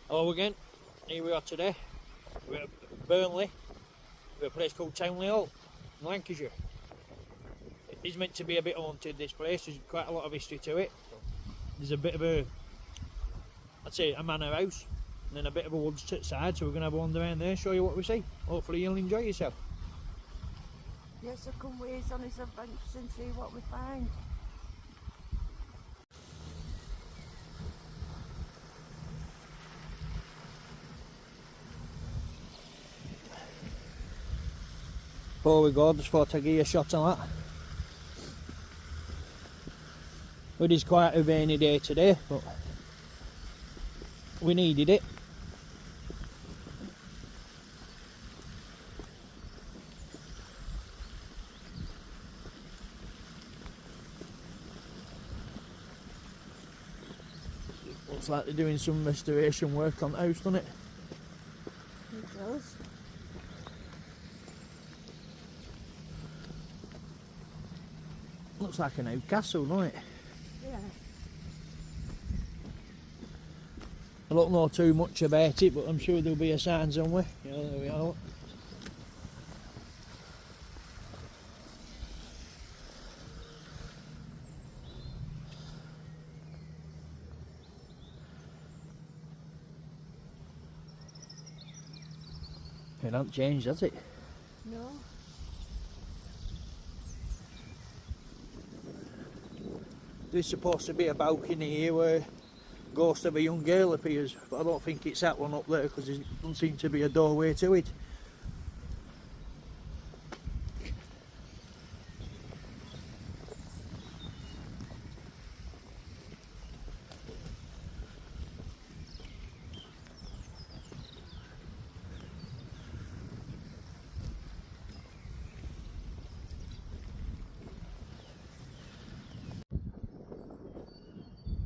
Hello again, here we are today. We're at Burnley, we're at a place called Towneley Hall, in Lancashire. It is meant to be a bit haunted, this place. There's quite a lot of history to it. There's a bit of a, I'd say a manor house, and then a bit of a woods to the side, so we're going to have a wander around there and show you what we see. Hopefully you'll enjoy yourself. Yes, so come with us on his adventures and see what we find. Before we go, just thought I'd give you a shot on that. It is quite a rainy day today, but we needed it. Looks like they're doing some restoration work on the house, doesn't it? It does. Looks like an old castle, doesn't it? Yeah. I don't know too much about it, but I'm sure there'll be a sign somewhere. Yeah, there we are. It hasn't changed, has it? No. There's supposed to be a balcony here where ghost of a young girl appears, but I don't think it's that one up there because there doesn't seem to be a doorway to it.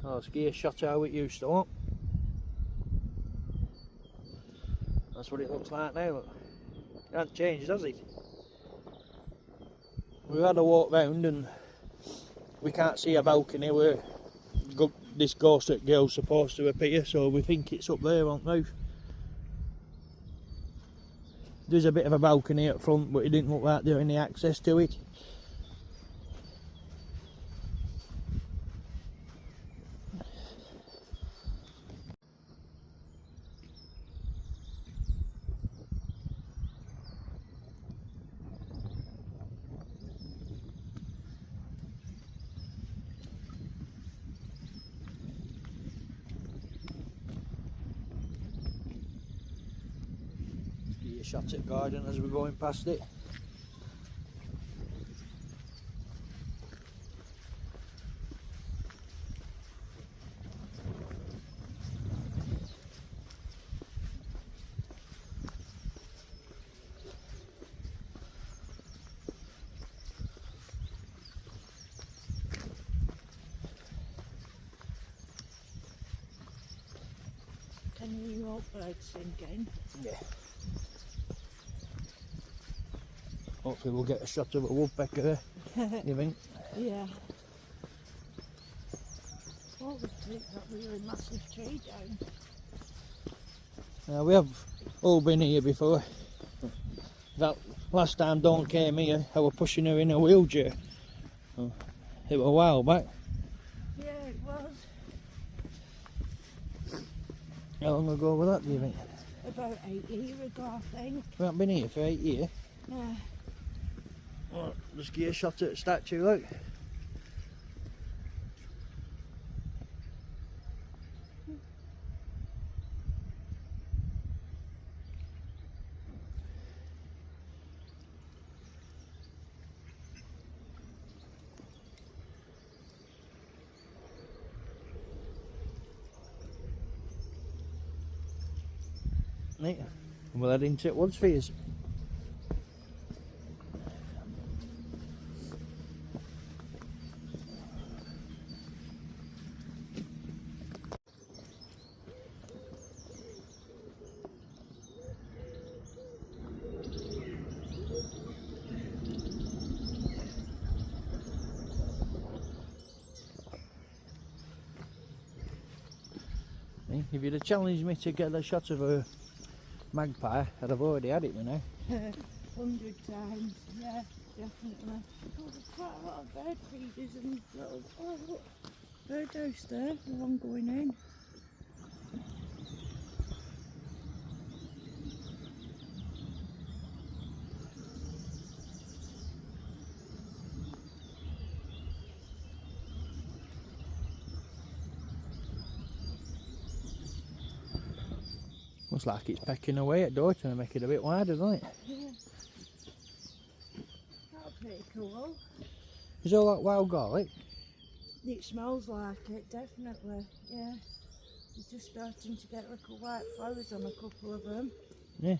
Oh, let's give you a shot of how it used to look. That's what it looks like now. Look. It hasn't changed, has it? We've had a walk round and we can't see a balcony where this ghost girl's supposed to appear, so we think it's up there on the roof. There's a bit of a balcony up front, but it didn't look like there any access to it. Give you a shot at the garden as we're going past it. Can you hear old birds singing? Yeah. Hopefully we'll get a shot of a woodpecker there, you think? Yeah. What would take that really massive tree down? We have all been here before. That last time Dawn came here, I was pushing her in a wheelchair. It was a while back. Yeah, it was. How long ago was that, do you think? About 8 years ago, I think. We haven't been here for 8 years. Yeah. Well, just give you a shot at the statue, look. Right, we'll head into it woods for you. If you'd have challenged me to get a shot of a magpie, I'd have already had it, you know. 100 times, yeah, definitely. Oh, there's quite a lot of bird feeders and little, oh look, birdhouse there, the one going in. Looks like it's pecking away at door to make it a bit wider, doesn't it? Yeah. That's pretty cool. Is all that wild garlic? It smells like it, definitely, yeah. You're just starting to get little white flowers on a couple of them. Yeah.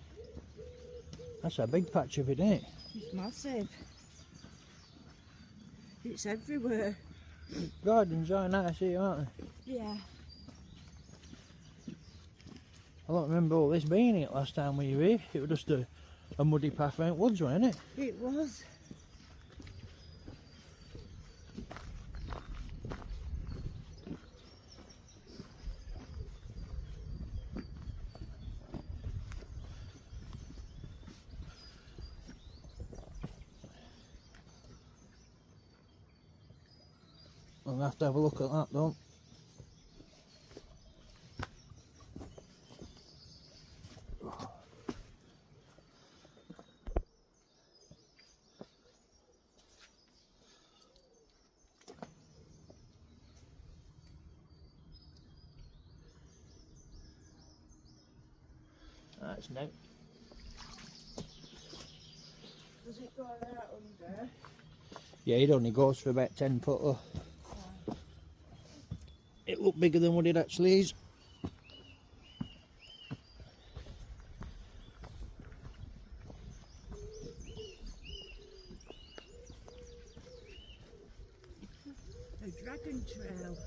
That's a big patch of it, isn't it? It's massive. It's everywhere. Gardens are nice here, aren't they? Yeah. I don't remember all this being it last time we were here. It was just a muddy path around woods, wasn't it? It was. I'll have to have a look at that, don't. That's no. Does it go out under? Yeah, it only goes for about 10 foot. Oh. It looked bigger than what it actually is. A dragon trail.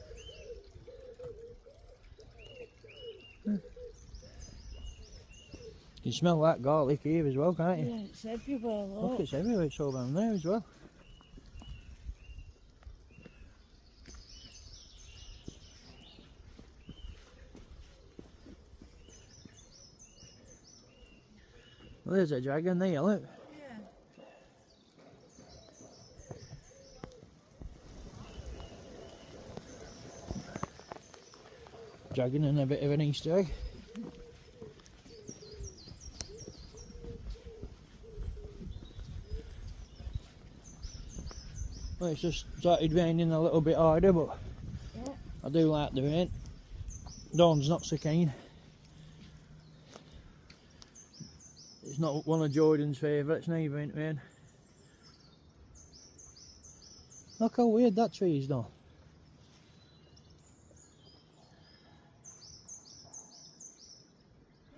You can smell that garlic here as well, can't you? Yeah, it's everywhere, look. Look, it's everywhere. It's all down there as well. Well, there's a dragon there, look. Yeah. Dragon and a bit of an Easter egg. Well, it's just started raining a little bit harder, but Yeah. I do like the rain. Dawn's not so keen. It's not one of Jordan's favourites neither, ain't rain. Look how weird that tree is though.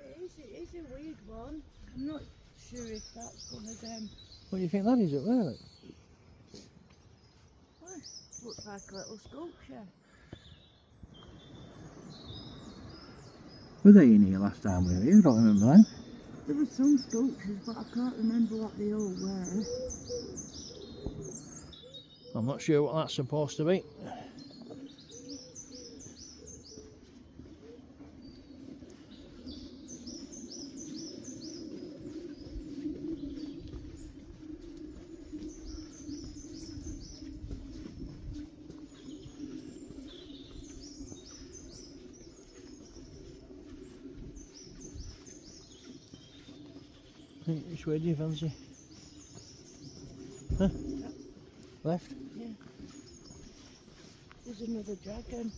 It is a weird one. I'm not sure if that's one of them. What do you think that is up there? Look? Oh, looks like a little sculpture. Were they in here last time we were here? I don't remember them. There were some sculptures, but I can't remember what they all were. I'm not sure what that's supposed to be. Which way do you fancy? Huh? Left? Yeah. There's another dragon.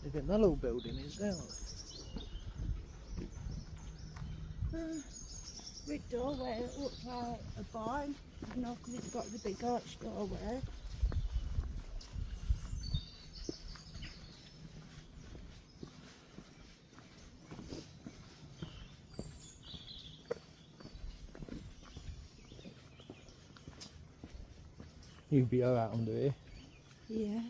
Look at that little building is there. Big doorway, it looks like a barn, you know, because it's got the big arch doorway. You'd be alright under here. Yeah.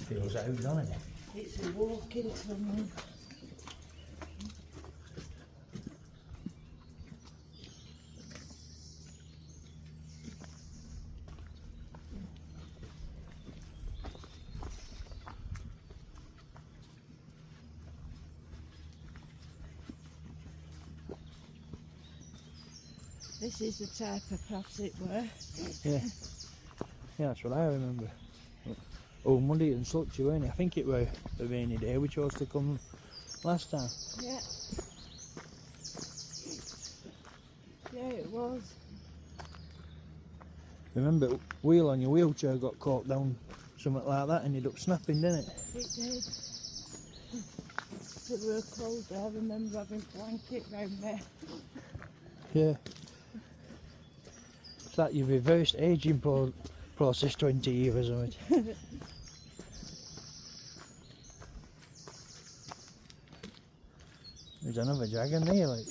Feels out, doesn't it? It's a walking tunnel. This is the type of paths it were. Yeah. Yeah, that's what I remember. Oh, muddy and slutchy, weren't it? I think it were a rainy day we chose to come last time. Yeah. Yeah, it was. Remember, wheel on your wheelchair got caught down, something like that, ended up snapping, didn't it? It did. It were cold there. I remember having a blanket round there. Yeah. It's like your reversed ageing process 20 years or something. There's another dragon there, like.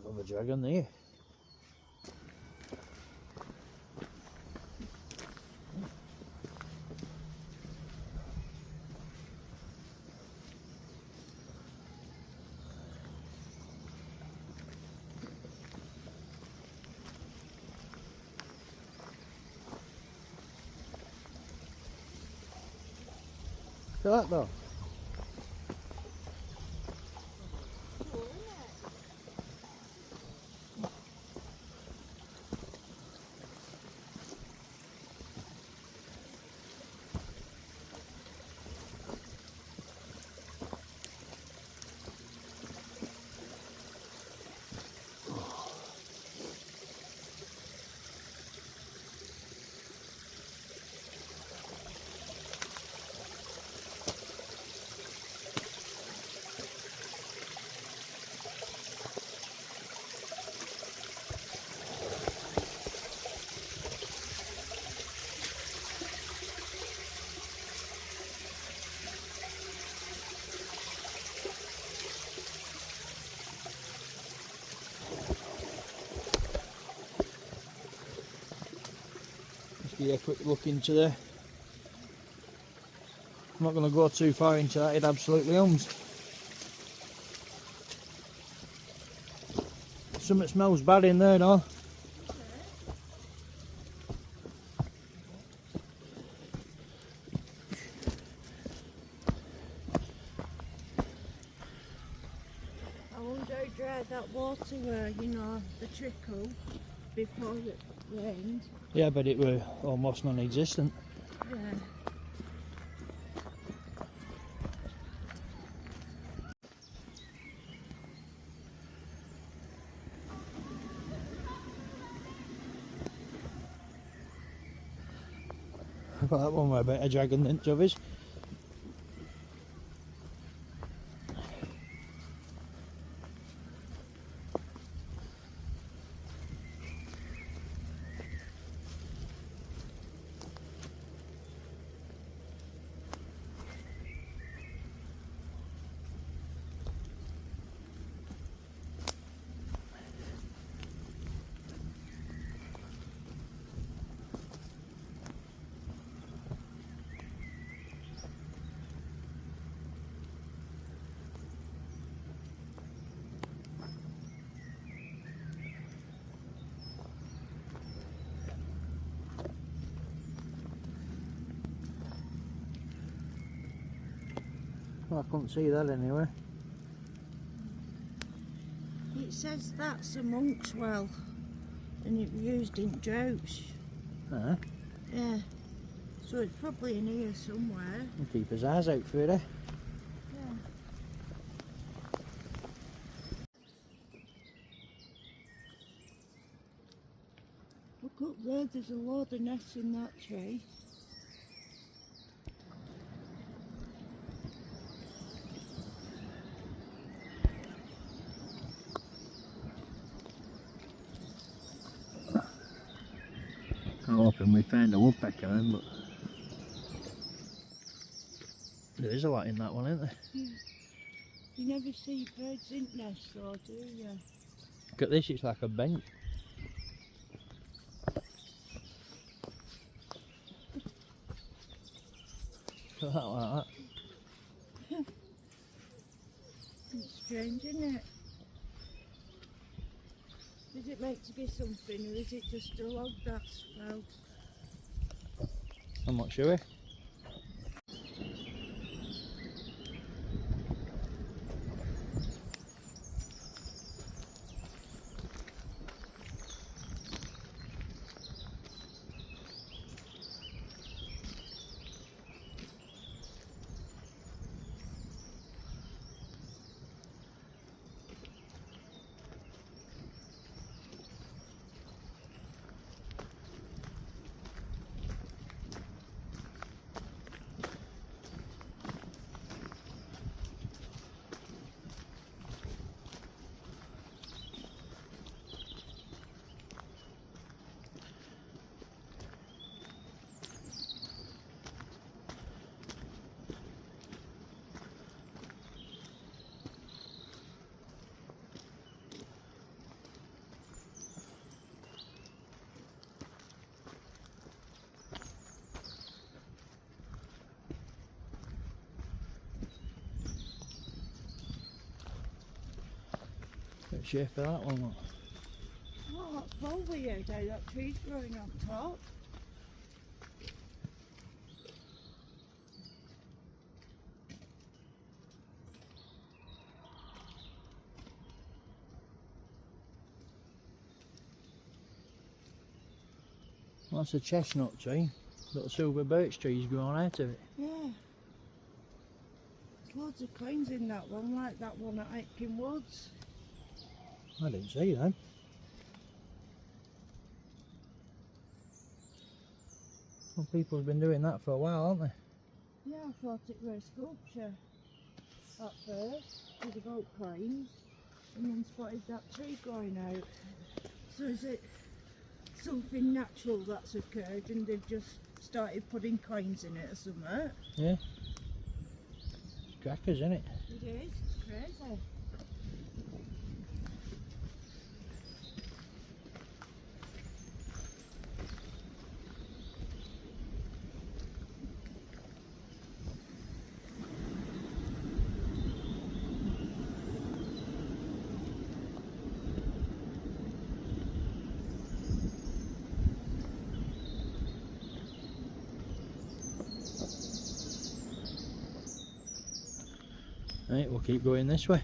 Another dragon there. Look at that though. Just give you a quick look into there. I'm not going to go too far into that, it absolutely hums. Something smells bad in there now. I wonder how dry that water were, you know, the trickle before it rained. Yeah, but it were almost non-existent. Yeah. Well, that one were a bit of dragon than others. Well, I couldn't see that anywhere. It says that's a monk's well and it was used in droughts. Uh-huh. Yeah. So it's probably in here somewhere. We'll keep his eyes out for it, eh? Yeah. Look up there, there's a load of nests in that tree. hoping we find a woodpecker then, but there is a lot in that one, isn't there? Yeah. You never see birds in nests though, do you? Look at this, it's like a bench. Look at that like that. It's strange, isn't it? Is it meant to be something, or is it just a log that's fell? I'm not sure. What shape of that one? Look. Oh, that's well weird how that tree's growing on top. Well, that's a chestnut tree. Little silver birch trees growing out of it. Yeah. There's loads of coins in that one, like that one at Aitken Woods. I didn't see that. Well, people have been doing that for a while, haven't they? Yeah, I thought it was a sculpture at first, with the gold coins, and then spotted that tree growing out. So is it something natural that's occurred and they've just started putting coins in it or something? Yeah. It's crackers, isn't it? It is, it's crazy. Right, we'll keep going this way.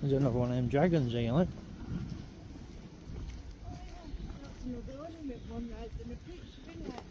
There's another one of them dragons here, look. Oh yeah, that's another ornament one right in the picture, isn't it?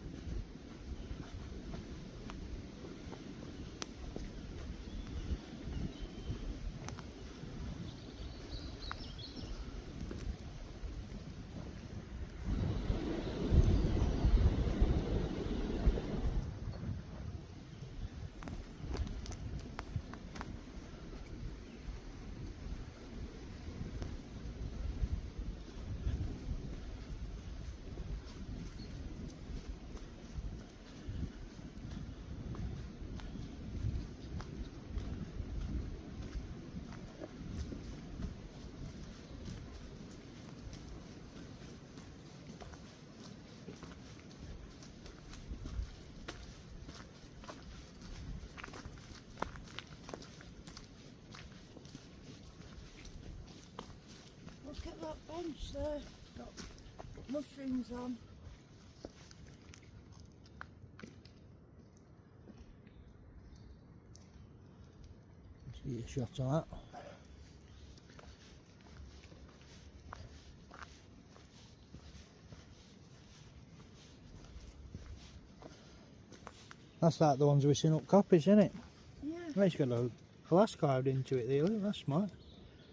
Look at that bench there, got mushrooms on. Let's get a shot of that. That's like the ones we've seen up copies, isn't it? Yeah. Well, it's got a glass carved into it there, look, that's smart.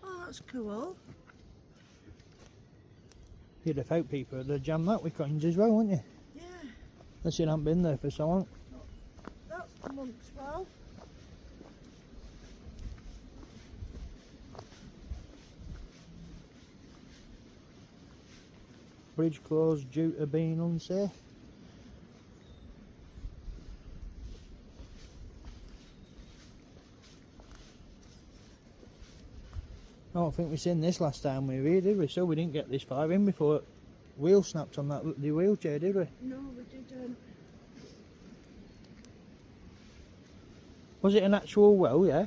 Oh, that's cool. You'd have thought people would have jammed that with coins as well, wouldn't you? Yeah. Unless it hadn't been there for so long. That's the monk's well. Bridge closed due to being unsafe. I don't think we seen this last time we were here, did we? So we didn't get this far in before wheel snapped on the wheelchair, did we? No, we didn't. Was it an actual well, yeah?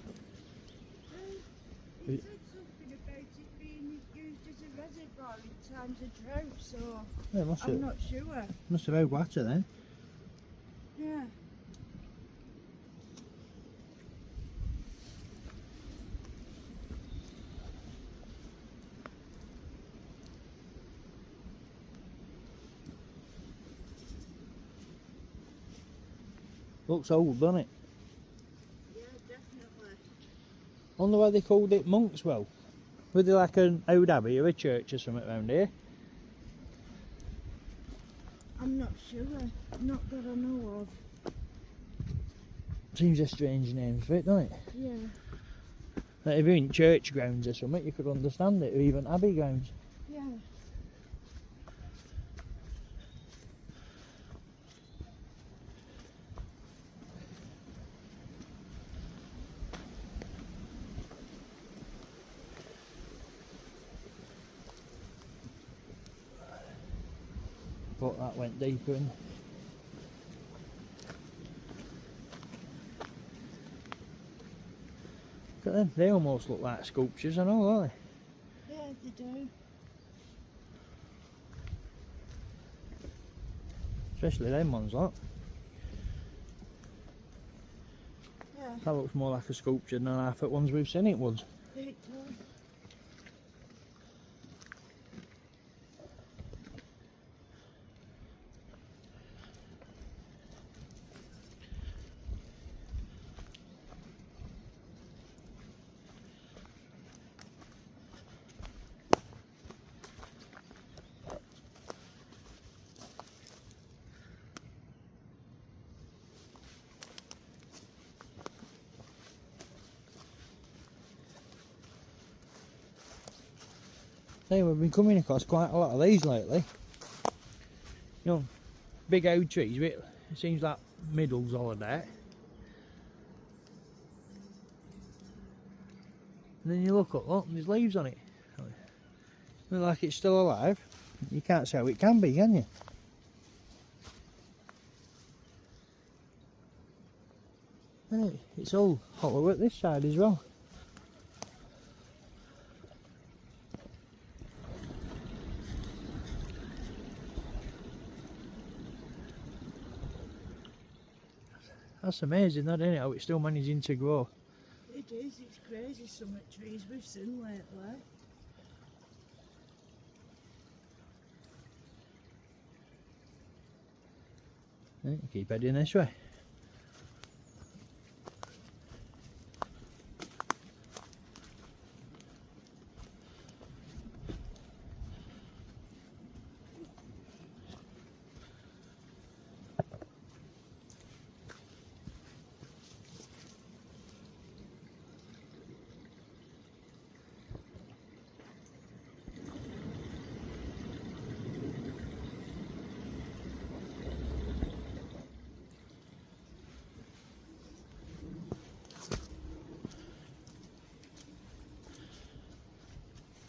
He said something about it being used as a reservoir in times of drought, so Yeah, I'm not sure. must have had water then. Yeah. Looks old, doesn't it? Yeah, definitely. Wonder why they called it Monk's Well. Was there like an old abbey or a church or something around here? I'm not sure. Not that I know of. Seems a strange name for it, doesn't it? Yeah. Like if you're in church grounds or something, you could understand it, or even abbey grounds. Yeah. But that went deeper in. Look at them, they almost look like sculptures and all, don't they? Yeah, they do. Especially them ones, like. Yeah. That looks more like a sculpture than the half-foot ones we've seen it would. It does. Hey, we've been coming across quite a lot of these lately. You know, big old trees, but it seems like middles all of that. And then you look up, look, there's leaves on it. Look like it's still alive. You can't see how it can be, can you? Hey, it's all hollow at this side as well. That's amazing, that, isn't it? How it's still managing to grow. It is. It's crazy some of the trees we've seen lately. Right, keep heading this way.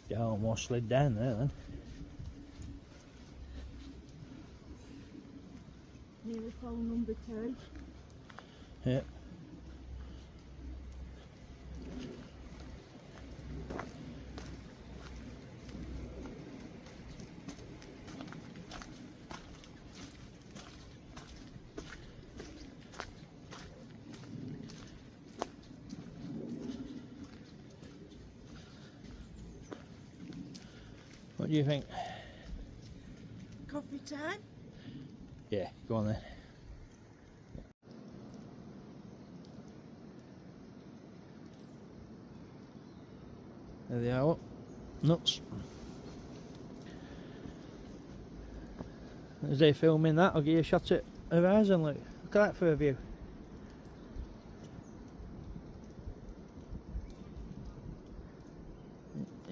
Yeah, almost slid down there then. Nearly fall number 2. Yeah. What do you think? Coffee time? Yeah, go on then. There they are. Nuts. As they filming that, I'll give you a shot at horizon. Look at that for a view.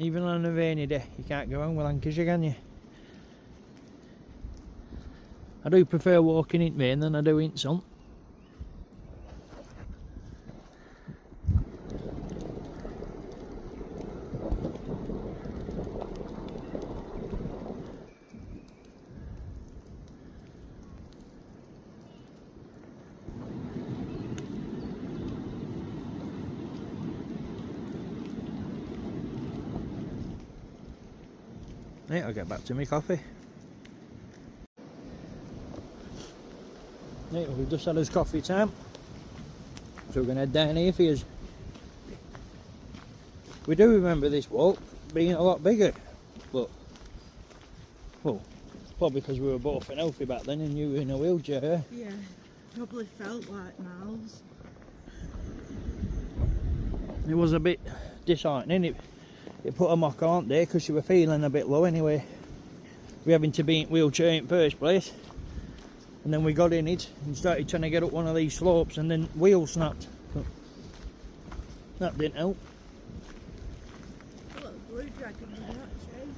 Even on a rainy day, you can't go wrong with Lancashire, can you? I do prefer walking in rain than I do in sun. Right, I'll get back to my coffee. Right, we've just had us coffee time, so we're going to head down here for you. We do remember this walk being a lot bigger, but, well, probably because we were both unhealthy back then and you were in a wheelchair. Yeah, probably felt like miles. It was a bit disheartening. It put a mock on there because you were feeling a bit low anyway. We having to be in wheelchair in first place, and then we got in it and started trying to get up one of these slopes, and then wheel snapped. But that didn't help. A little blue dragon in that tree.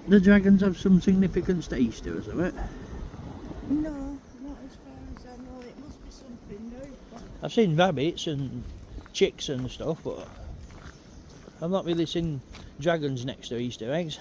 The dragons have some significance to Easter, isn't it? No, not as far as I know. It must be something new. I've seen rabbits and chicks and stuff, but I've not really seen dragons next to Easter eggs.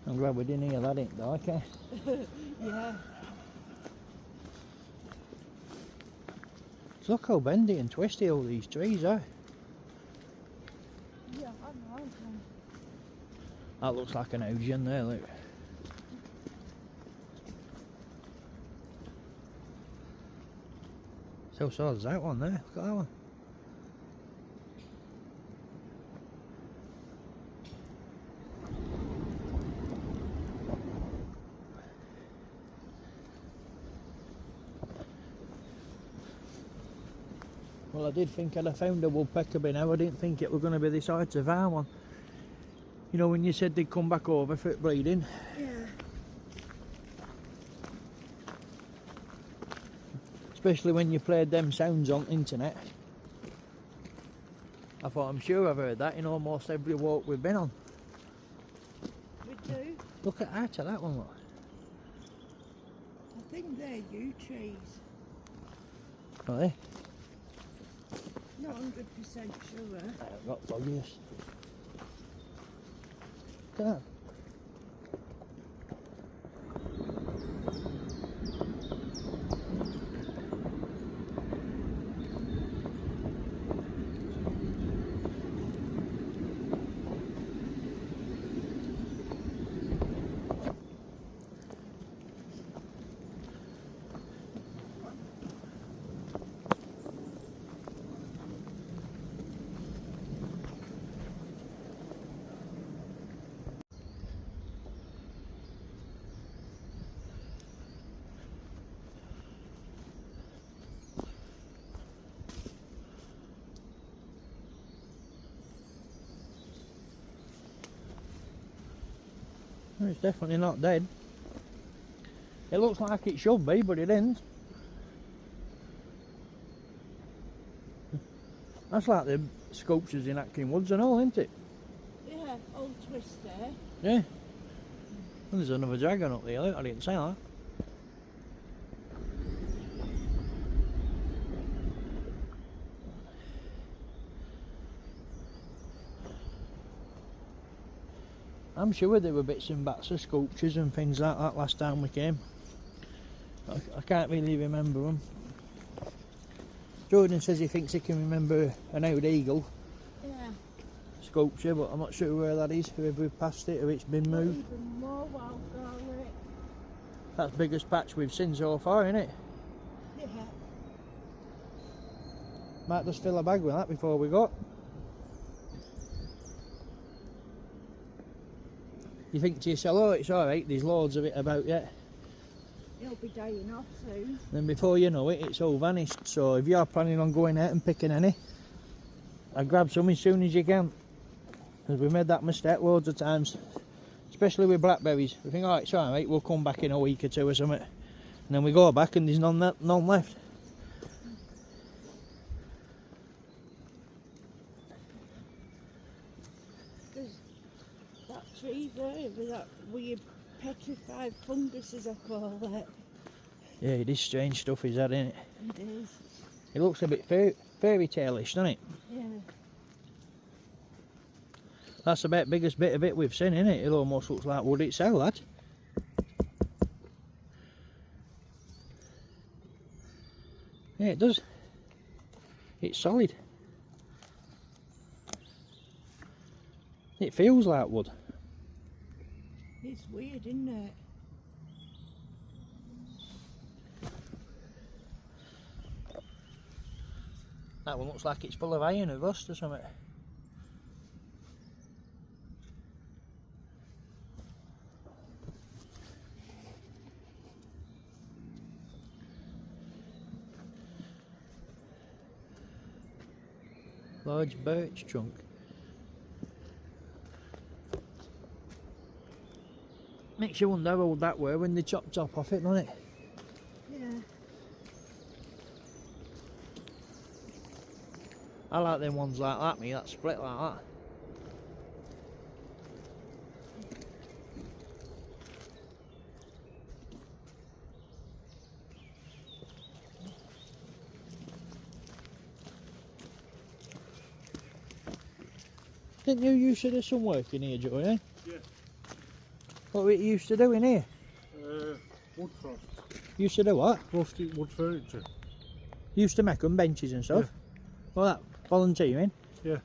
I'm glad we didn't hear that ain't dark, eh? Yeah. Look how bendy and twisty all these trees are. Yeah, I know. That looks like an ocean there, look. So is that one there, look at that one. Well, I did think I'd have found a woodpecker by now. I didn't think it was going to be the size of our one. You know, when you said they'd come back over for breeding. Yeah. Especially when you played them sounds on the internet. I thought, I'm sure I've heard that in almost every walk we've been on. We do. Look at that one, look. I think they're yew trees. Are they? Not 100% sure. I've got foggiest. Look at that. It's definitely not dead. It looks like it should be, but it isn't. That's like the sculptures in Atkin Woods and all, isn't it? Yeah, old twister. Yeah. And there's another dragon up there, look, I didn't say that. I'm sure there were bits and bats of sculptures and things like that last time we came. I can't really remember them. Jordan says he thinks he can remember an old eagle Yeah. sculpture, but I'm not sure where that is, whether we've passed it or it's been moved. Even more wild garlic. That's the biggest patch we've seen so far, isn't it? Yeah. Might just fill a bag with that before we go. You think to yourself, oh, it's alright, there's loads of it about yet. It'll be dying off soon. Then before you know it, it's all vanished. So if you're planning on going out and picking any, I'd grab some as soon as you can. Because we've made that mistake loads of times. Especially with blackberries. We think, oh, it's alright, we'll come back in a week or two or something. And then we go back and there's none left. There's that tree there with that weird petrified fungus, as I call it. Yeah, it is strange stuff, is that, isn't it? It is. It looks a bit fairy tale-ish, doesn't it? Yeah. That's about the biggest bit of it we've seen, isn't it? It almost looks like wood itself, that. Yeah, it does. It's solid. It feels like wood. It's weird, isn't it? That one looks like it's full of iron or rust or something. Large birch trunk. Makes you wonder how old that were when they chopped top off it, doesn't it? Yeah. I like them ones like that, me, that split like that. Didn't you used to do some work in here, Joe, eh? Yeah. What were you used to do in here? Woodcraft. Used to do what? Rustic wood furniture. Used to make them benches and stuff? Well, that volunteering? Yeah.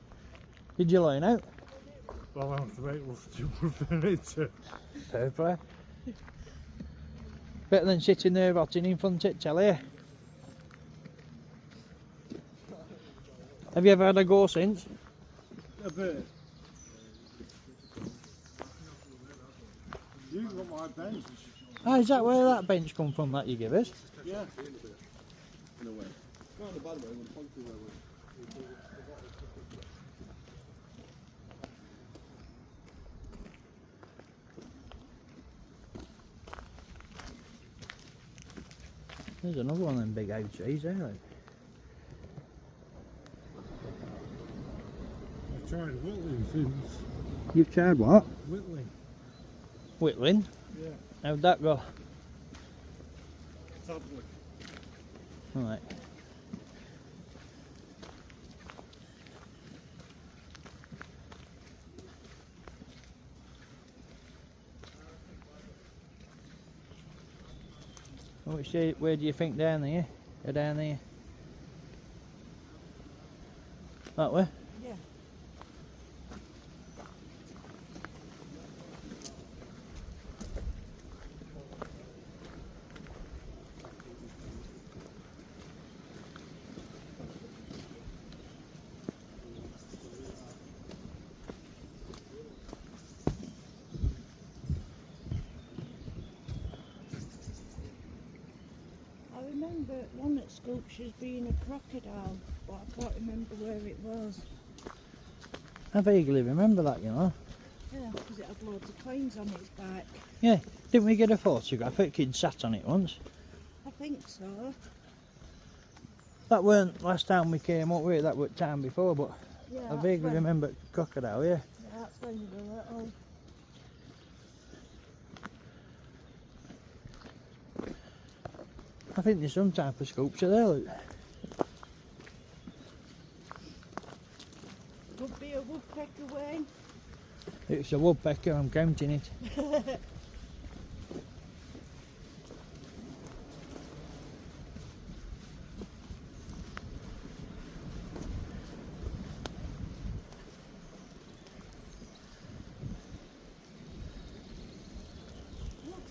Did you learn out? Well, I have to make rustic wood furniture. Fair play. Better than sitting there rotting in front of it, tell you. Have you ever had a go since? A bit. You got my bench. Ah, is that where that bench come from that you give us? Yeah. In a way. Not in a bad way, in a positive way. There's another one of them big oak trees there. Like. I've tried whittling since. You've tried what? Whittling. Whittling? Yeah. How'd that go? Sadly. Alright. Where do you think down there? Go down there. That way? Yeah. I remember one at sculptures being a crocodile, but I can't remember where it was. I vaguely remember that, you know. Yeah, because it had loads of coins on its back. Yeah, didn't we get a photograph? A kid sat on it once. I think so. That weren't last time we came up with it, that was time before, but Yeah, I that's vaguely when- remember crocodile, yeah. Yeah, that's when you were little. I think there's some type of sculpture there, look. Would be a woodpecker, Wayne. It's a woodpecker, I'm counting it. Looks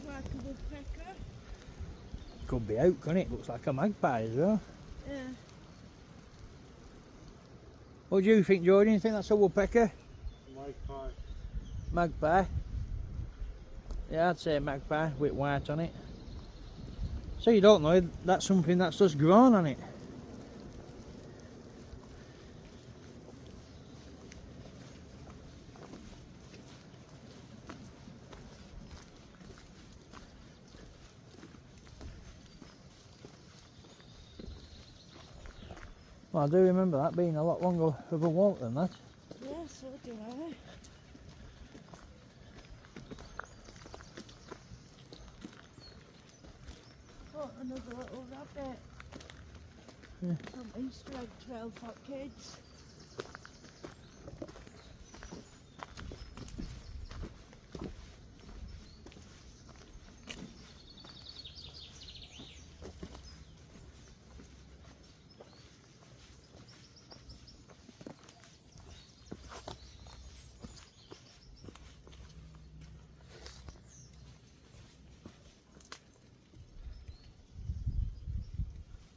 like a woodpecker. Could be out, couldn't it? Looks like a magpie as well. Yeah. What do you think, Jordan? You think that's a woodpecker? Magpie. Magpie? Yeah, I'd say magpie with white on it. So you don't know, that's something that's just grown on it. Well, I do remember that being a lot longer of a walk than that. Yeah, so do I. Oh, another little rabbit. Yeah. Some Easter egg trail for kids.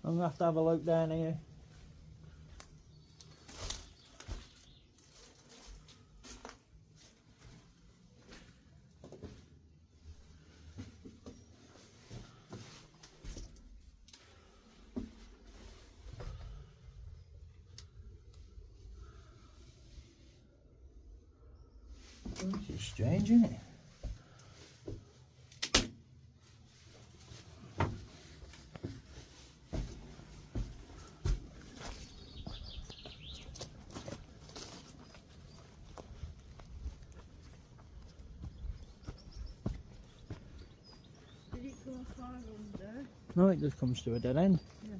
I'm going to have a look down here. This is strange, isn't it? Did it go far under? No, it just comes to a dead end. Yeah.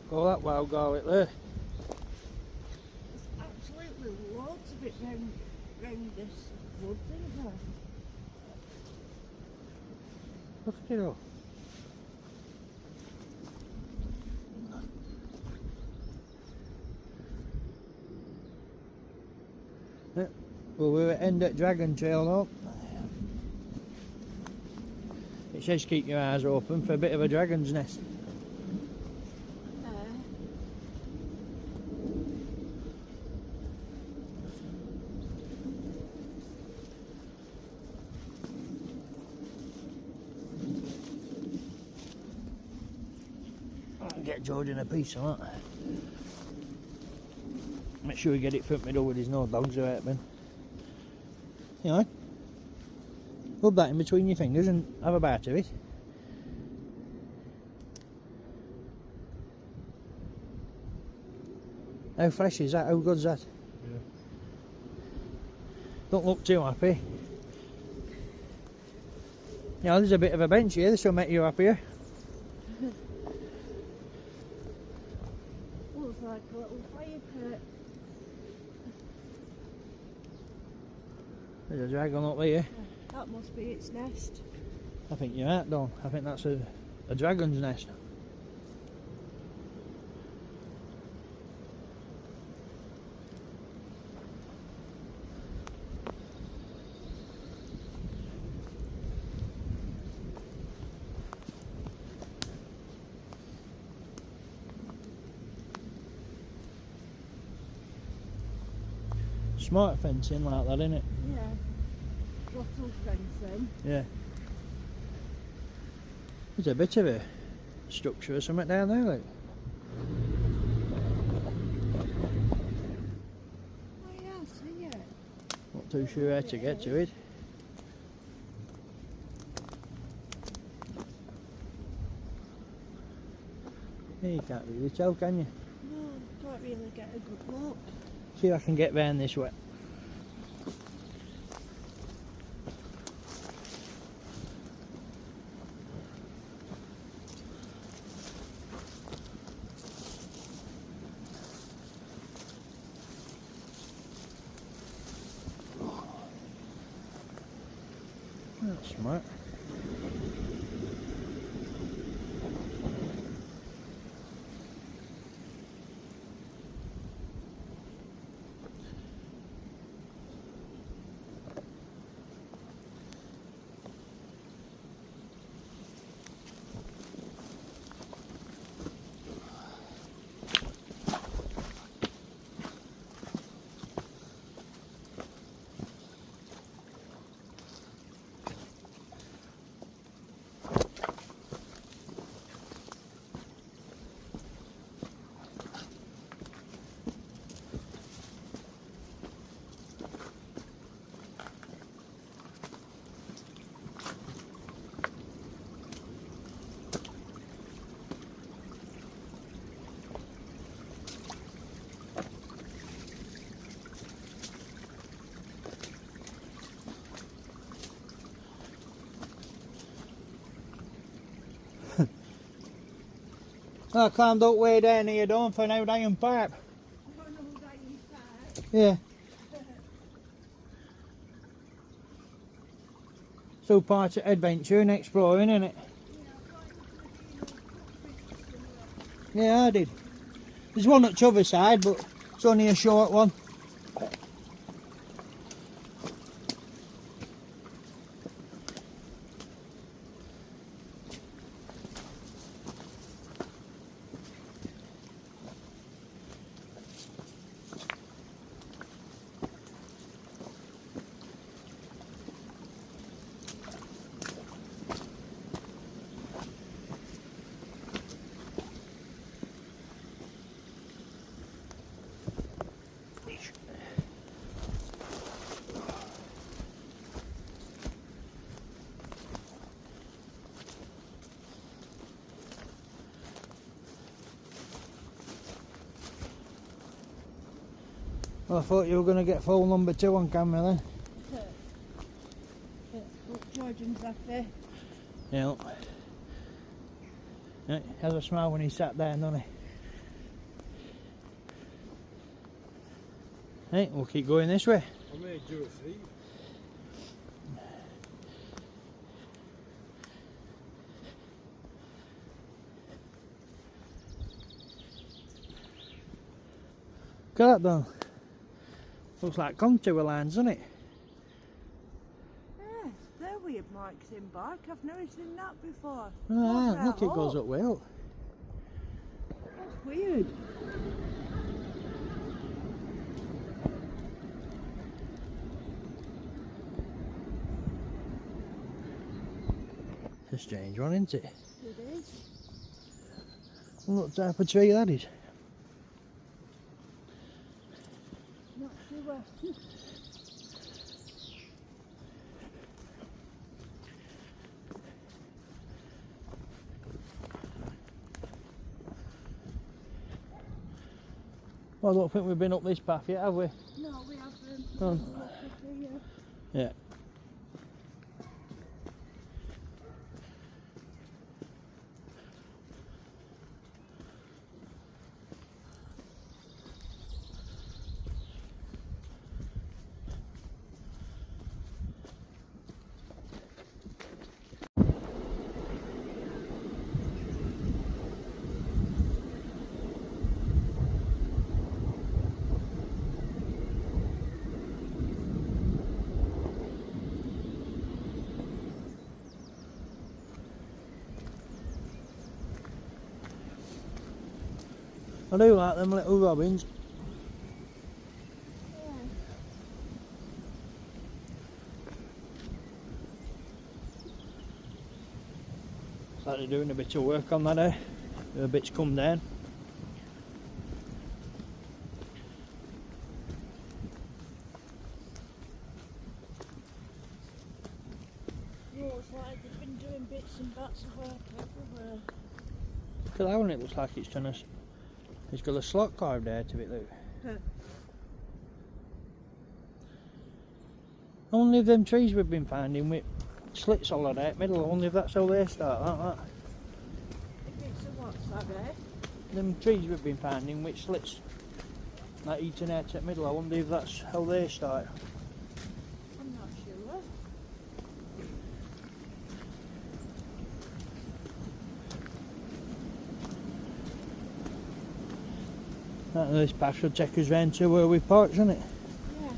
Go that way, I'll go it there. There's absolutely loads of it round this wood, isn't there? Look at it all. Yeah. Well, we're at end at Dragon Trail now. It says keep your eyes open for a bit of a dragon's nest. I'll get Jordan a piece of that. Make sure we get it from middle with his no dogs are open. You know, rub that in between your fingers and have a bite of it. How fresh is that? How good's that? Yeah. Don't look too happy. You know, there's a bit of a bench here, this will make you happier. Looks like a little fire pit. There's a dragon up here. That must be its nest. I think you're right, Don. I think that's a dragon's nest. Smart fencing like that, isn't it? Yeah. Bottle fencing. Yeah. There's a bit of a structure or something down there, like. Oh yeah, not too sure how to get to it. Yeah, you can't really tell, can you? No, can't really get a good look. See if I can get round this way. That's smart. I climbed up way down here, don't find out iron pipe. Yeah. Still part of adventure and exploring, isn't it? Yeah, I did. There's one at the other side, but it's only a short one. Well, I thought you were going to get full number 2 on camera then. Look, Georgian's back there. Yeah. Yeah, he has a smile when he sat down, doesn't he? Hey, we'll keep going this way. I made you a seat. Look at that though. Looks like contour lines, doesn't it? Yeah, they're weird marks in bark. I've never seen that before. Ah, look, it goes up well. That's weird. It's a strange one, isn't it? It is. What type of tree that is? Not sure. Well, I don't think we've been up this path yet, have we? No, we haven't. Oh. Yeah. I do like them little robins. It's like they're doing a bit of work on that, the bits come down. looks like they've been doing bits and bats of work everywhere. Look at that one, it looks like it's done it's got a slot carved out of it, look. Only them trees we've been finding with slits all of that middle, only if that's how they start, like that. If it's a what's that, eh? Them trees we've been finding with slits like eating out at middle, I wonder if that's how they start. I'm not sure. This path should take us round to where we parked, shouldn't it? Yeah.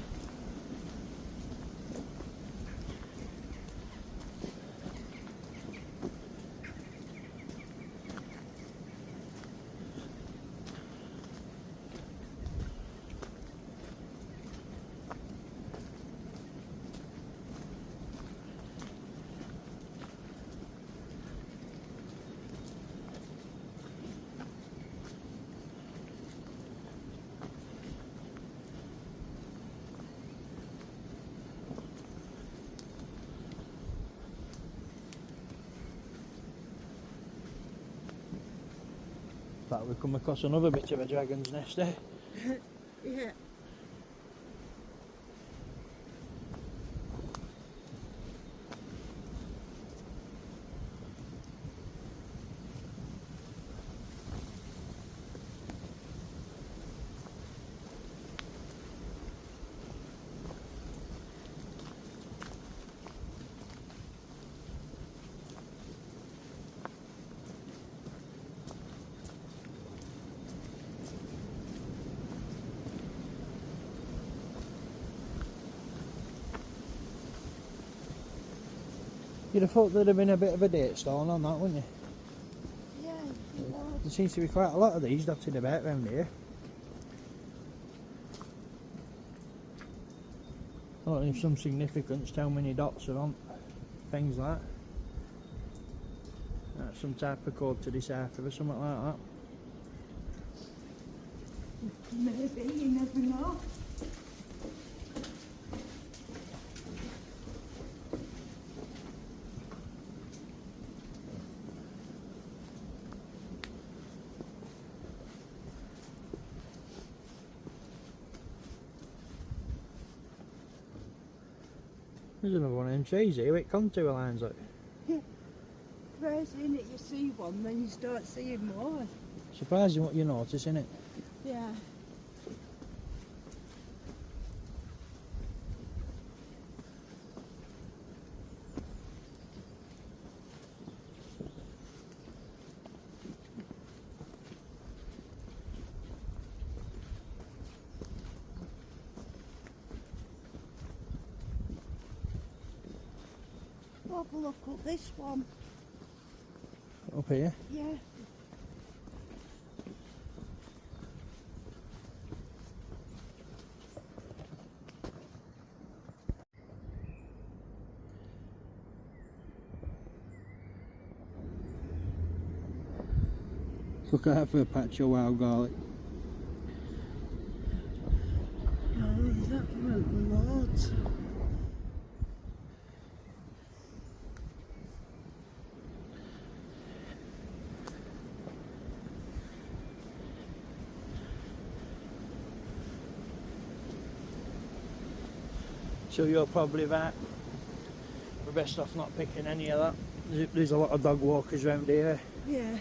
But we've come across another bit of a dragon's nest there. Yeah. You'd have thought there'd have been a bit of a date stone on that, wouldn't you? Yeah, it was. There seems to be quite a lot of these dotted about round here. I don't know if some significance to how many dots are on things like that. That's some type of code to decipher or something like that. Maybe, you never know. There's another one of them trees here with contour lines like. Crazy, innit? You see one, then you start seeing more. Surprising what you notice, isn't it? Yeah. Have a look at this one. Up here. Yeah. Look at that for a patch of wild garlic. Oh, there's absolutely loads. So you're probably right. We're best off not picking any of that. There's a lot of dog walkers around here. Yeah.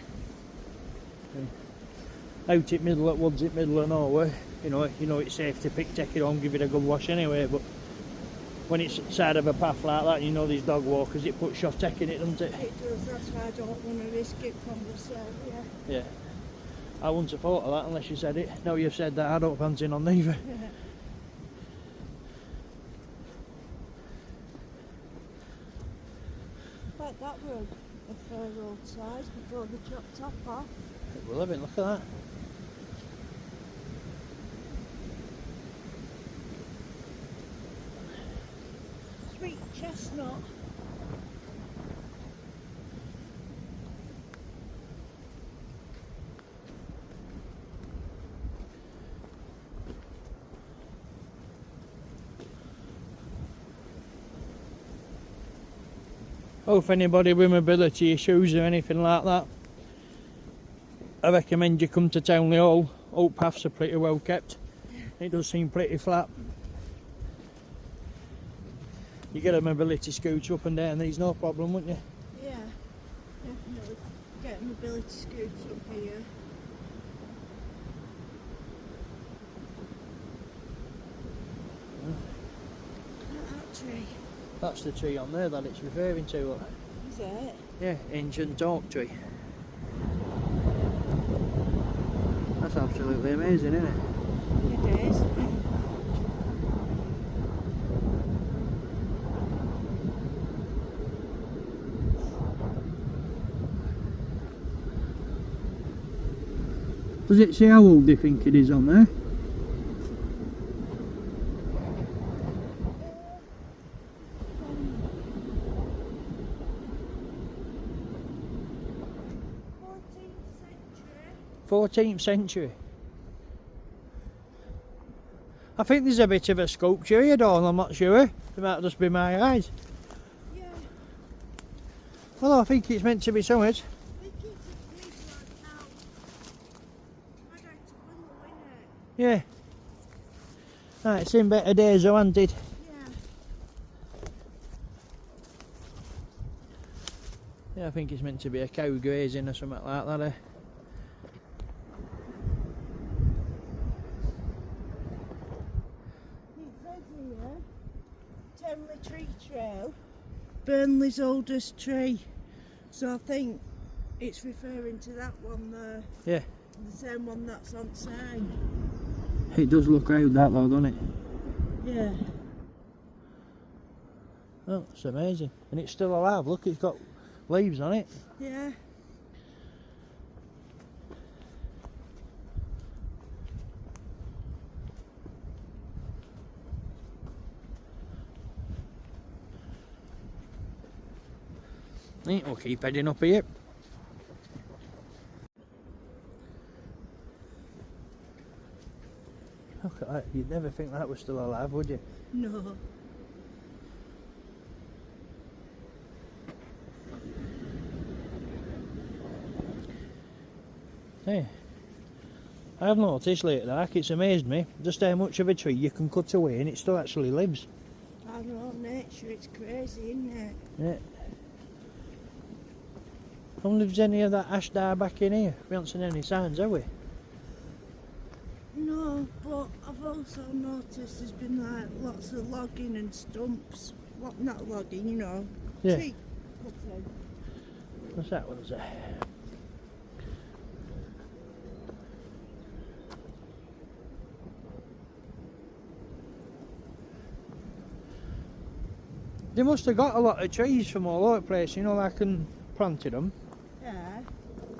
Out at middle at woods at middle of nowhere, you know it's safe to take it home, give it a good wash anyway, but when it's side of a path like that, you know these dog walkers, it puts you off taking it, doesn't it? It does, that's why I don't want to risk it from this area. Yeah. I wouldn't have thought of that unless you said it. Now you've said that, I don't fancy none neither. Yeah. Like that were a fair old size before they chopped top off. We're living, look at that. Sweet chestnut. Oh, if anybody with mobility issues or anything like that, I recommend you come to Towneley Hall. All paths are pretty well kept. It does seem pretty flat. You get a mobility scooter up and down these, no problem, wouldn't you? Yeah, definitely. Get a mobility scooter up here. Look at that tree. That's the tree on there that it's referring to. Look. Is it? Yeah, ancient oak tree. That's absolutely amazing, isn't it? It is. Does it say how old do you think it is on there? Century. 14th century. I think there's a bit of a sculpture here, Dawn, I'm not sure. It might just be my eyes. Yeah. Well, I think it's meant to be something. I think it's a big one now. I don't know, Yeah. Right, it's in better days though, hasn't it? Yeah. Yeah, I think it's meant to be a cow grazing or something like that. Eh? It says here, Towneley Tree Trail, Burnley's oldest tree. So I think it's referring to that one there. Yeah. The same one that's on sign. It does look out that though, doesn't it? Yeah. Oh, it's amazing. And it's still alive. Look, it's got leaves on it. Yeah. Right, we'll keep heading up here. Look at that. You'd never think that was still alive, would you? No. Hey, I have noticed lately, like, it's amazed me just how much of a tree you can cut away and it still actually lives. I know, nature, it's crazy, isn't it? Yeah. I wonder if there's any of that ash daar back in here. We haven't seen any signs, have we? No, but I've also noticed there's been like lots of logging and stumps. Well, not logging, you know. Yeah. Tree cutting. What's that one say? They must have got a lot of trees from all over the place, you know, like, and planted them. Yeah.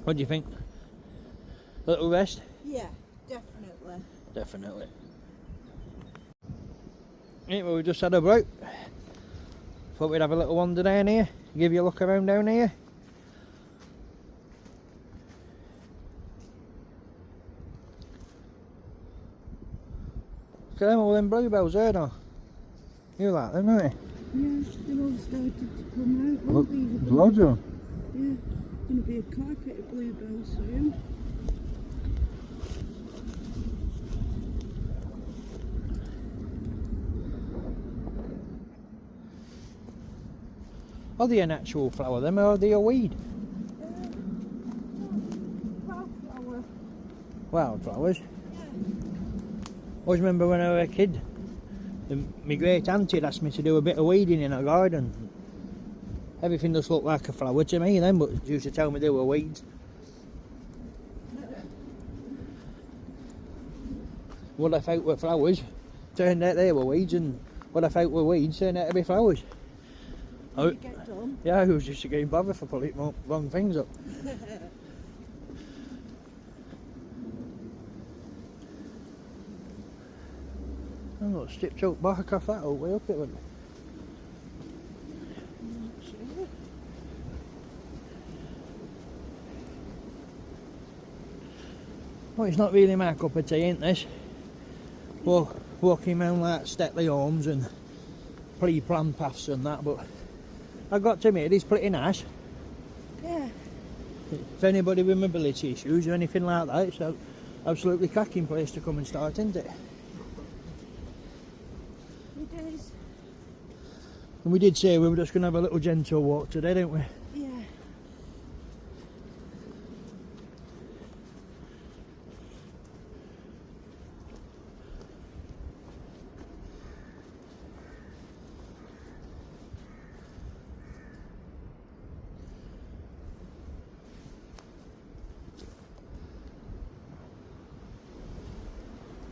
What do you think? Little rest? Yeah, definitely. Definitely. Yeah, well, we just had a break. Thought we'd have a little wander down here, give you a look around down here. Look at them, all them bluebells there now. You like them, don't you? Yeah, they've all started to come out. Look, These are there's loads of them. Yeah, going to be a carpet of bluebells soon. Are they an actual flower, them, or are they a weed? Wildflower. Wildflowers. Yeah. Always remember when I was a kid, my great auntie had asked me to do a bit of weeding in her garden. Everything just looked like a flower to me then, but she used to tell me they were weeds. What I thought were flowers turned out they were weeds, and what I thought were weeds turned out to be flowers. Did you get done? Yeah, I was just getting bothered for putting wrong things up. I got stripped out bark off that oak way up it went. Well, it's not really my cup of tea, ain't this? Walking around like stately homes and pre-planned paths and that, but I got to admit, it's pretty nice. Yeah. If anybody with mobility issues or anything like that, it's an absolutely cracking place to come and start, isn't it? It is. And we did say we were just going to have a little gentle walk today, didn't we? Yeah.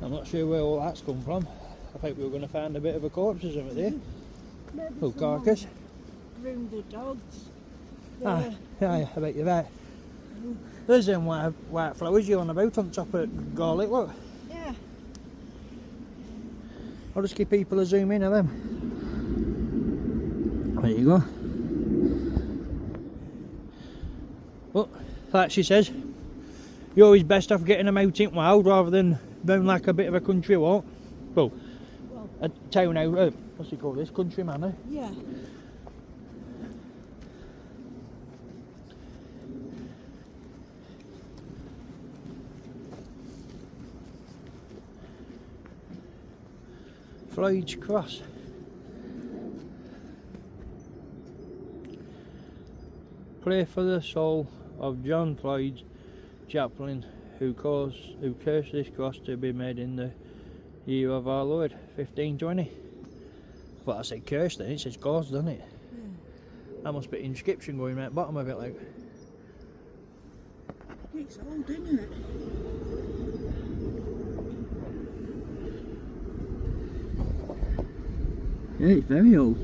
I'm not sure where all that's come from. I think we were going to find a bit of a corpse or something there. Maybe Oh, someone carcass. groomed the dogs. Ah, yeah, I bet you're right. There's them white flowers you're on about on top of garlic, look. Yeah. I'll just give people a zoom in of them. There you go. Well, like she says, you're always best off getting them out in wild rather than down like a bit of a country walk. Well, a town out, what's it called this? Country manor. Yeah. Floyd's Cross. Pray for the soul of John Floyd, chaplain, who cursed this cross to be made in the year of our Lord, 1520. Well, I said cursed then, it says caused, doesn't it? Yeah. That must be inscription going right bottom of it, like. It's old, isn't it? Yeah, it's very old.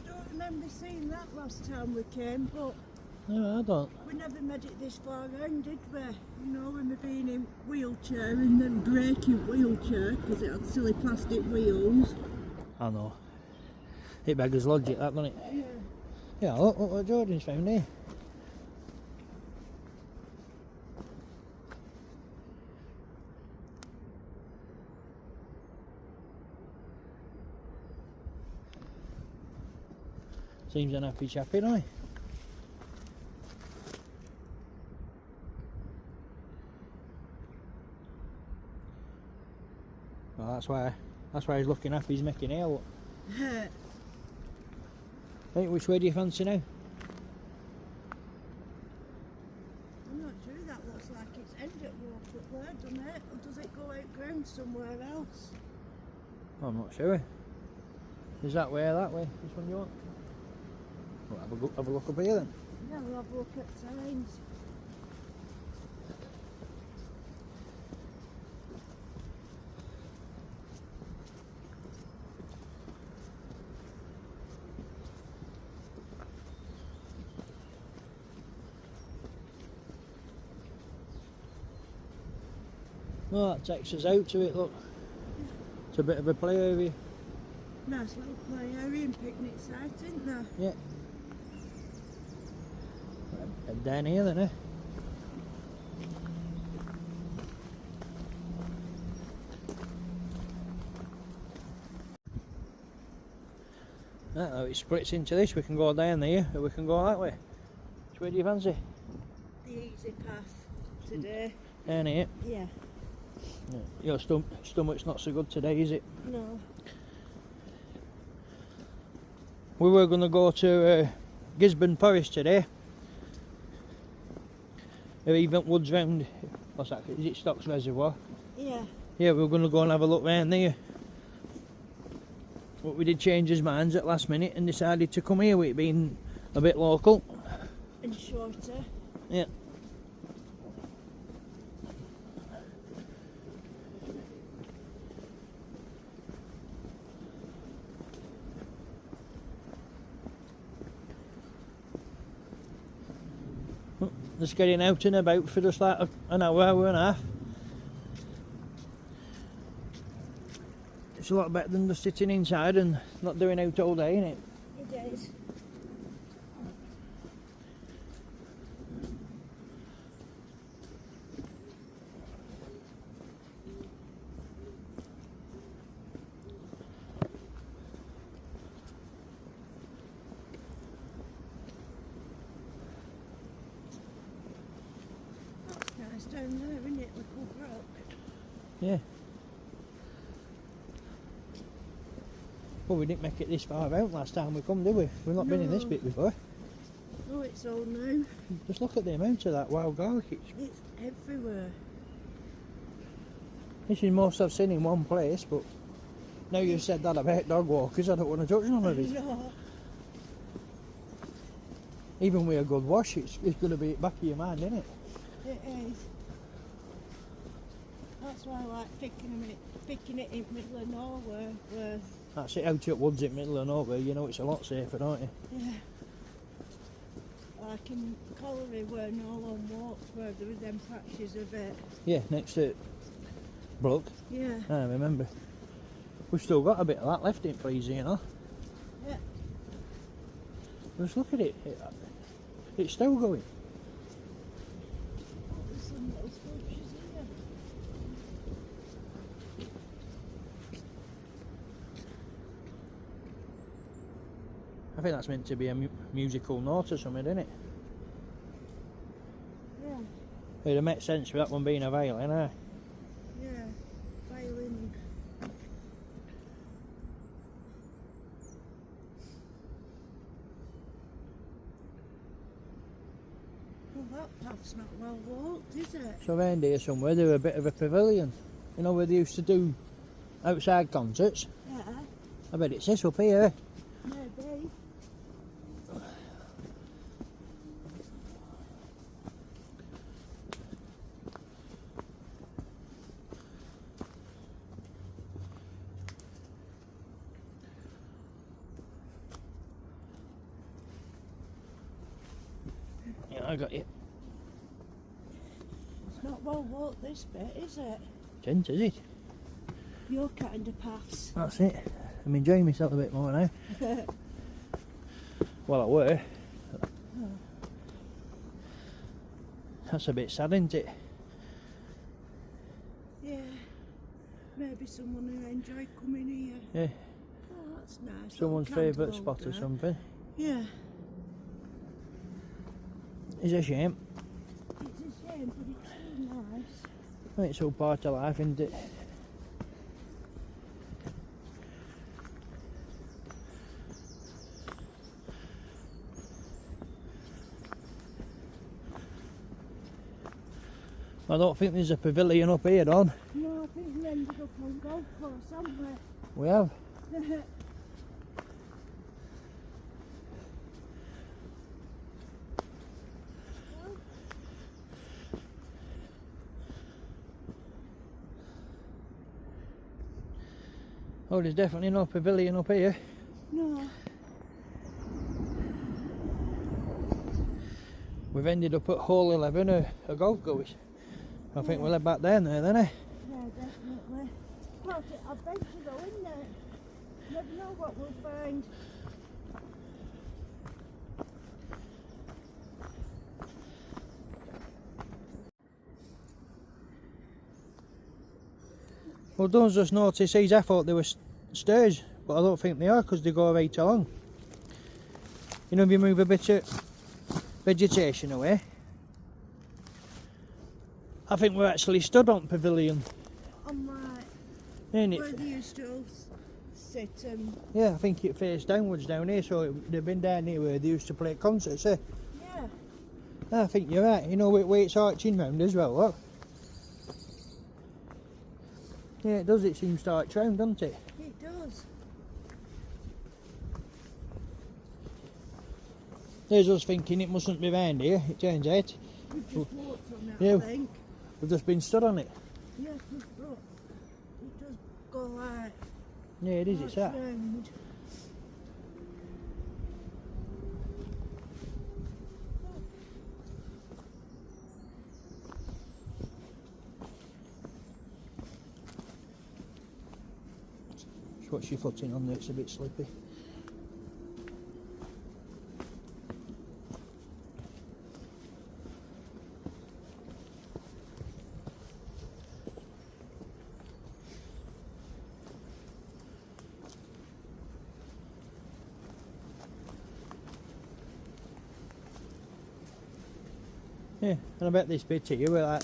I don't remember seeing that last time we came, but No, I don't. we never made it this far round, did we? You know, when we've been in wheelchair and then breaking wheelchair because it had silly plastic wheels. I know. It beggars logic, that, doesn't it? Yeah. Yeah, look what Jordan's found here. Seems an happy chappy, doesn't he? Well, that's why he's looking happy. He's making hair. Look. Hey, which way do you fancy now? I'm not sure, that looks like it's ended at walk up there, doesn't it? Or does it go out ground somewhere else? I'm not sure. Is that way or that way? Which one do you want? Well, have a look up here then. Yeah, we'll have a look at signs. Well, that takes us out to it, look. It's a bit of a play area. Nice little play area and picnic site, isn't there? Yeah. And down here then, eh? Oh, it splits into this. We can go down there, or we can go that way. Which way do you fancy? The easy path today. Down here. Yeah. Yeah. Your stomach's not so good today, is it? No. We were going to go to Gisborne Forest today. Or even woods round, what's that, is it Stocks Reservoir? Yeah. Yeah, we were going to go and have a look round there. But we did change his minds at last minute and decided to come here with it being a bit local. And shorter. Yeah. Just getting out and about for just like an hour and a half. It's a lot better than just sitting inside and not doing out all day, isn't it? It is. nice down there, isn't it? Little brook. Yeah. Well, we didn't make it this far out last time we come, did we? We've not been in this No. bit before. Oh, it's all new. Just look at the amount of that wild garlic. It's everywhere. This is most I've seen in one place, but now you've said that about dog walkers, I don't want to touch none of it. No. Even with a good wash, it's going to be at the back of your mind, isn't it? It is. That's why I like picking it in the middle of nowhere. Where, That's it, out at woods in the middle of nowhere, you know it's a lot safer, don't you? yeah. Like in Colliery where no one walks, where there were them patches of it. Yeah, next to Brook. Yeah. I remember. We've still got a bit of that left in freezer, you know. Yeah. Just look at it. It's still going. There's some little sculptures here. I think that's meant to be a musical note or something, isn't it? Yeah. It'd have made sense with that one being a violin, eh? Yeah. Violin. Well, that path's not well walked, is it? So around here somewhere, they were a bit of a pavilion. You know where they used to do outside concerts? Yeah. I bet it's this up here. Maybe. Yeah, I got you. It's not well walked this bit, is it? Gent, is it? You're cutting the paths. That's it. I'm enjoying myself a bit more now. Well, I were. That's a bit sad, isn't it? Yeah. Maybe someone who enjoyed coming here. Yeah. Oh, that's nice. Someone's Little favourite candle spot or holder. something. Yeah. It's a shame. It's a shame, but it's so nice. It's all part of life, isn't it? I don't think there's a pavilion up here, Don. No, I think we ended up on golf course, haven't we? We have. Oh, there's definitely no pavilion up here. No. We've ended up at hole 11 a golf course. I think we'll head back down there then, eh? Yeah, definitely. Well, it's an adventure though, isn't it? You never know what we'll find. Well, Don's just noticed these. I thought they were stairs, but I don't think they are because they go right along. You know, if you move a bit of vegetation away, I think we're actually stood on pavilion. On my, Ain't where it? they used to all sit and... Yeah, I think it faced downwards down here, so they've been down here where they used to play concerts, eh? Yeah. I think you're right. You know where it's arching round as well, look. Yeah, it does. It seems to arch round, doesn't it? It does. There's us thinking it mustn't be round here. It turns out We've just walked on that, Yeah. I think. we've just been stood on it. Yeah, look, look. It does go like... Yeah, it is. It's that. round. Just watch your footing on there. It's a bit slippy. Yeah, and I bet this bit here, we're like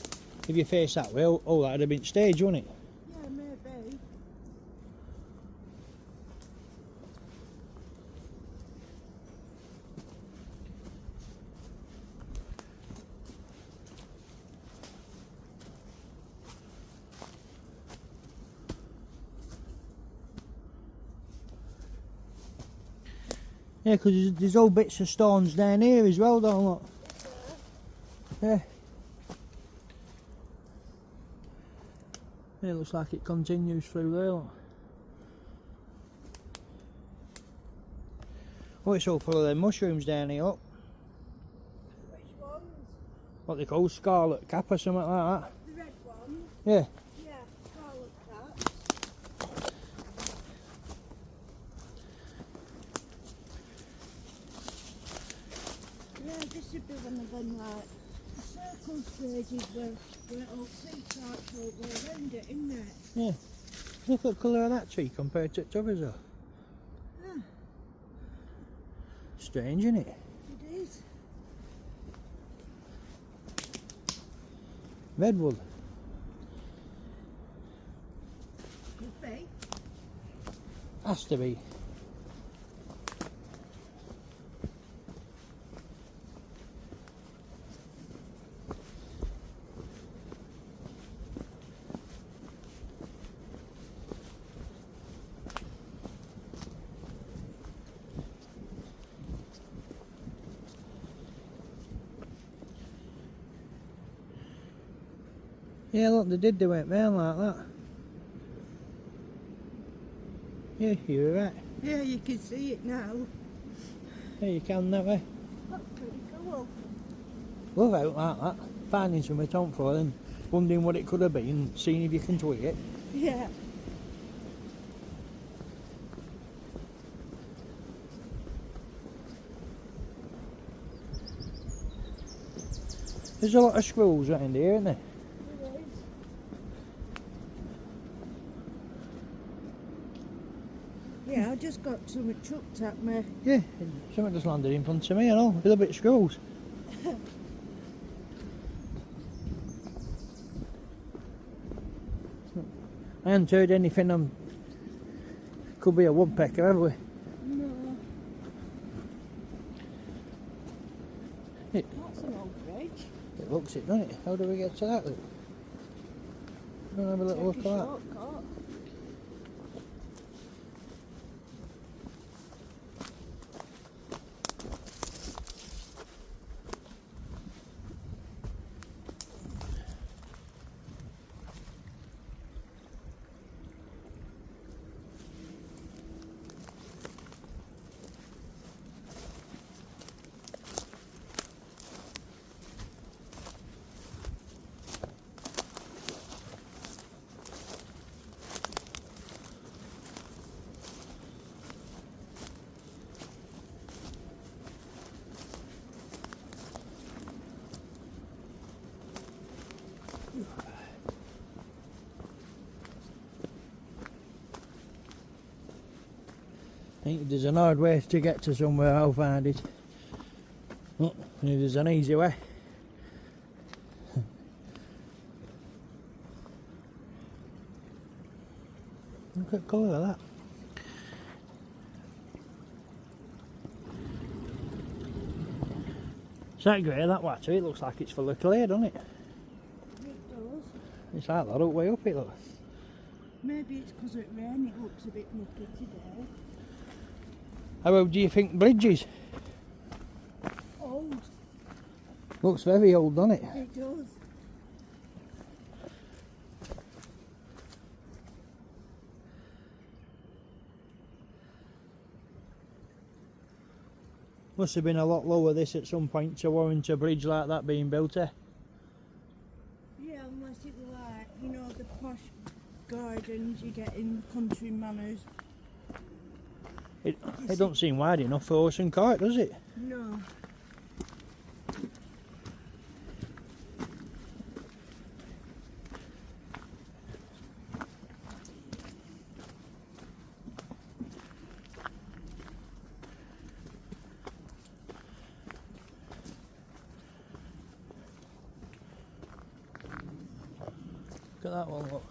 If you face that way, oh, that'd have been stage, wouldn't it? Yeah, maybe. Yeah, because there's all bits of stones down here as well, don't look. Yeah. Yeah, it looks like it continues through there. Look. Oh, it's all full of them mushrooms down here. Look. Which ones? What they call scarlet cap or something like that. The red ones? Yeah. Yeah, scarlet caps. Yeah, this would be one of them like circle stages where all sea carts will go around it, isn't it? Yeah. Look at the colour of that tree compared to the others though. Yeah, Strange, isn't it? it is. Redwood. Could be. Has to be. Yeah, look, they did do it round like that. Yeah, you were right. Yeah, you can see it now. Yeah, you can that way. That's pretty cool. Love out like that. Finding something on for and wondering what it could have been, seeing if you can tweak it. Yeah. There's a lot of squirrels around here, isn't there? Yeah, I just got something chucked at me. Yeah, something just landed in front of me, I know. A little bit of squirrels. I haven't heard anything on. Could be a woodpecker, have we? No. It, That's an old bridge. it looks it, doesn't it? How do we get to that? Look? We'll have a little look at Take a that. shortcut. I think if there's an hard way to get to somewhere, I'll find it. Oh, and if there's an easy way. Look at the colour of that. Is that grey, that water? It looks like it's full of clay, doesn't it? It does. It's like that up way up it looks. Maybe it's because it rained, it looks a bit mucky today. How old do you think bridge is? Old. Looks very old, doesn't it? It does. Must have been a lot lower this at some point to warrant a bridge like that being built, eh? Yeah, unless it were like, you know, the posh gardens you get in country manors. It don't seem wide enough for horse and cart, does it? No. at that one, look.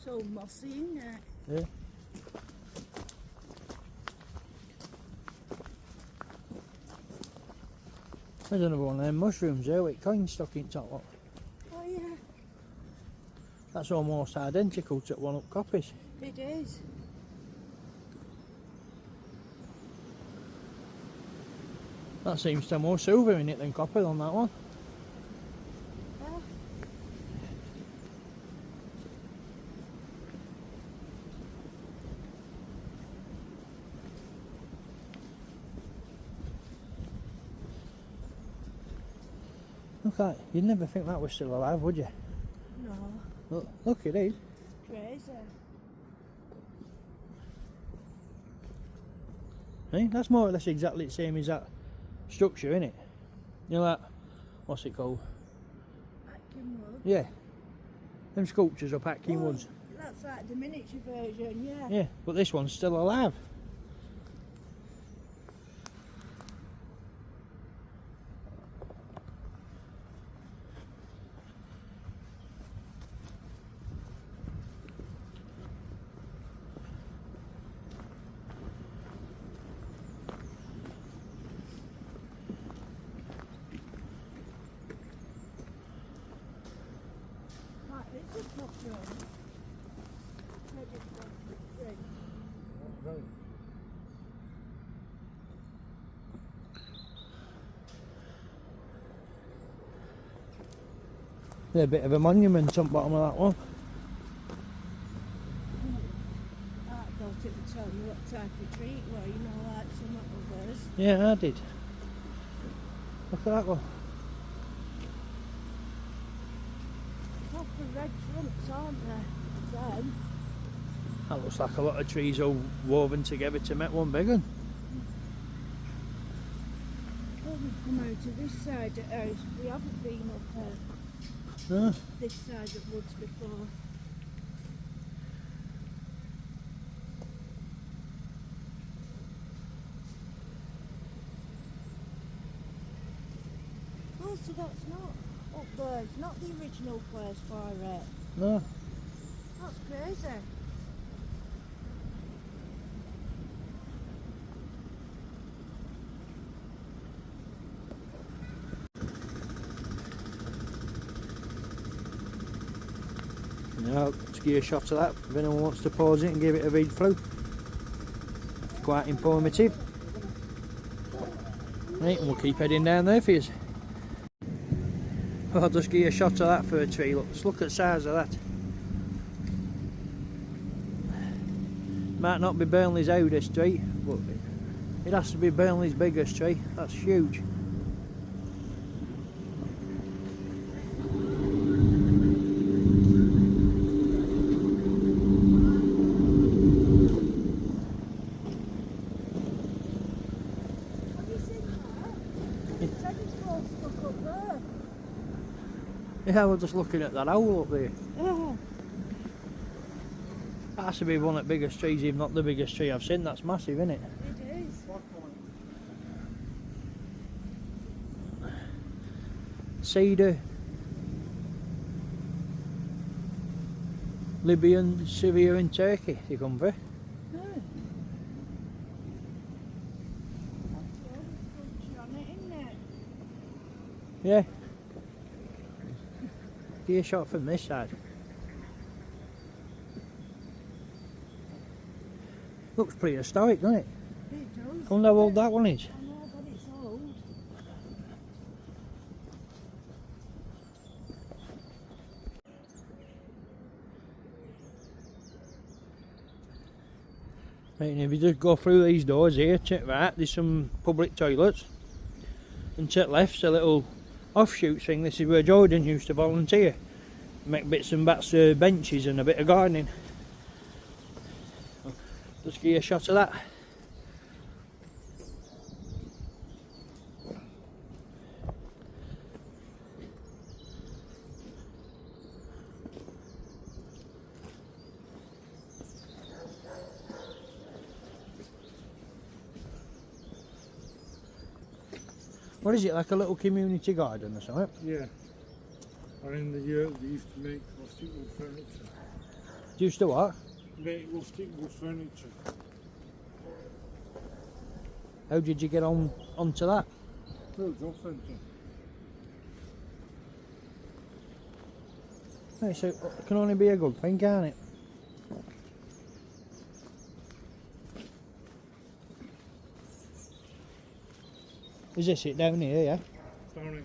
So mossy, isn't it? Yeah. There's another one of them mushrooms there with coins stuck in top, look. Oh yeah, That's almost identical to one up Copies. it is. That seems to have more silver in it than copper on that one. Yeah. Look at it. You'd never think that was still alive, would you? No, Look, it is. crazy. Eh? That's more or less exactly the same as that structure, innit? You know that, what's it called? Atkinwood. Yeah. Them sculptures up at Oh, Kingwoods. that's like the miniature version, yeah. Yeah, but this one's still alive. Right, this is not good. There's a bit of a monument on the bottom of that one. I thought it would tell you what type of tree it was, you know, like some others. Yeah, I did. Look at that one. Proper red trunks, aren't they? Then, That looks like a lot of trees all woven together to make one big one. well, we've come out to this side of the house. We haven't been up No. this side of woods before. Oh, so that's not up there. It's not the original place for it. No. That's crazy. Now, let's give you a shot of that if anyone wants to pause it and give it a read through. It's quite informative. Right, and we'll keep heading down there for you. I'll just give you a shot of that fir tree. Look, just look at the size of that. Might not be Burnley's oldest tree, but it has to be Burnley's biggest tree. That's huge. Have you seen that? The tennis ball stuck up there. Yeah, we're just looking at that owl up there. Yeah. That has to be one of the biggest trees, if not the biggest tree I've seen. That's massive, isn't it? It is. Cedar, Libyan, Syria and Turkey they come for. Yeah. That's on it, isn't it? Yeah. Give you a shot from this side. Looks pretty historic, doesn't it? It does. I wonder how old that one is. I know, but it's old. Right, and if you just go through these doors here, check right, there's some public toilets. And to the left's a little offshoot thing. This is where Jordan used to volunteer. Make bits and bats of benches and a bit of gardening. Just give you a shot of that. What is it, like a little community garden or something? Yeah. And in the year they used to make rustic wood furniture. Used to what? Make rustic wood furniture. How did you get onto that? Through a job centre. Right, so it can only be a good thing, can't it? Is this it down here, yeah? Down here.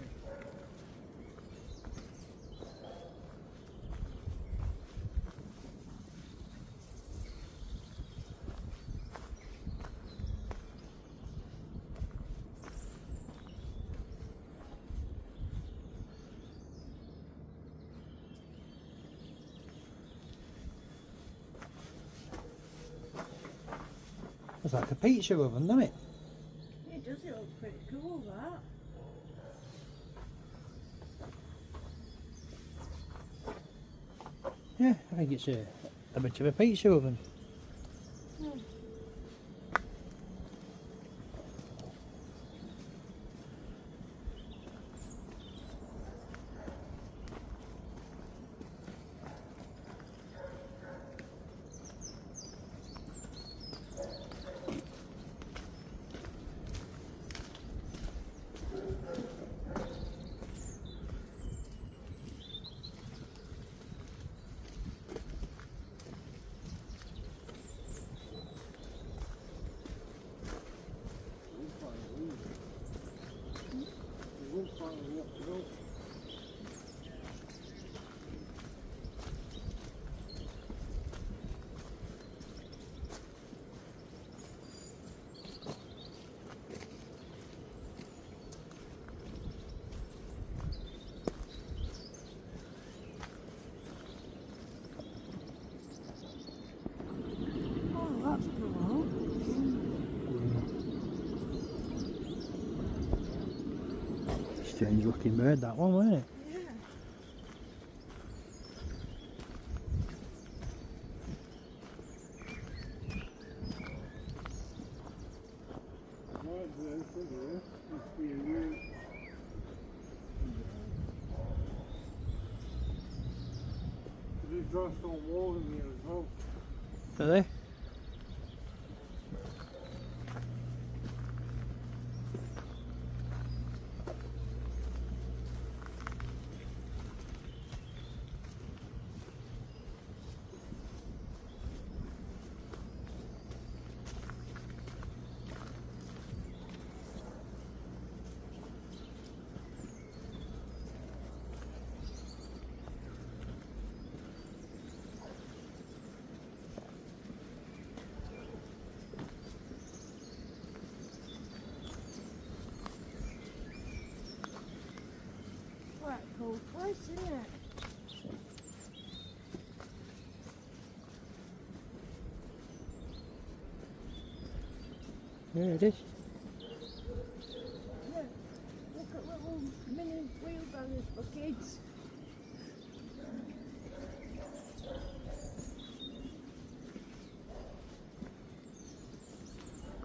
It's like a pizza oven, doesn't it? It does, it looks pretty cool, that. Yeah, I think it's a bit of a pizza oven. Oh, that's cool. Strange looking bird, that one, wasn't it? Yeah. Right there, from there, must be a room. There's a glass on wall in here as well. Are they? Quite a cool place, isn't it? Yeah, it is. Yeah. Look at little mini wheelbarrows for kids.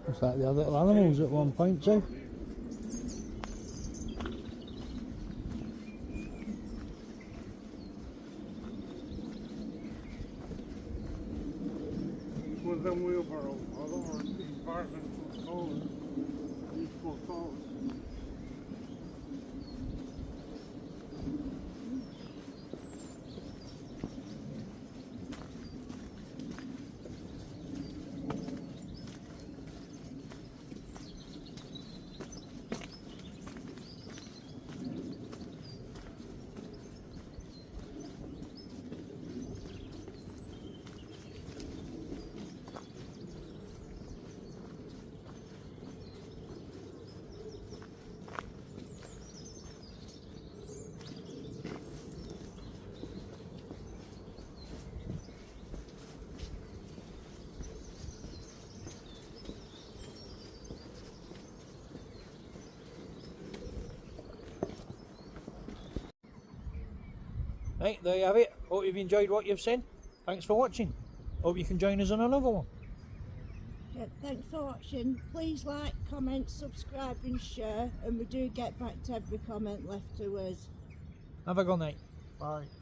Looks like they had little animals at one point too. With them wheelbarrows, I don't know if the environmental colours, useful colours. Right, there you have it. Hope you've enjoyed what you've seen. Thanks for watching. Hope you can join us on another one. Yeah, thanks for watching. Please like, comment, subscribe and share, and we do get back to every comment left to us. Have a good night. Bye.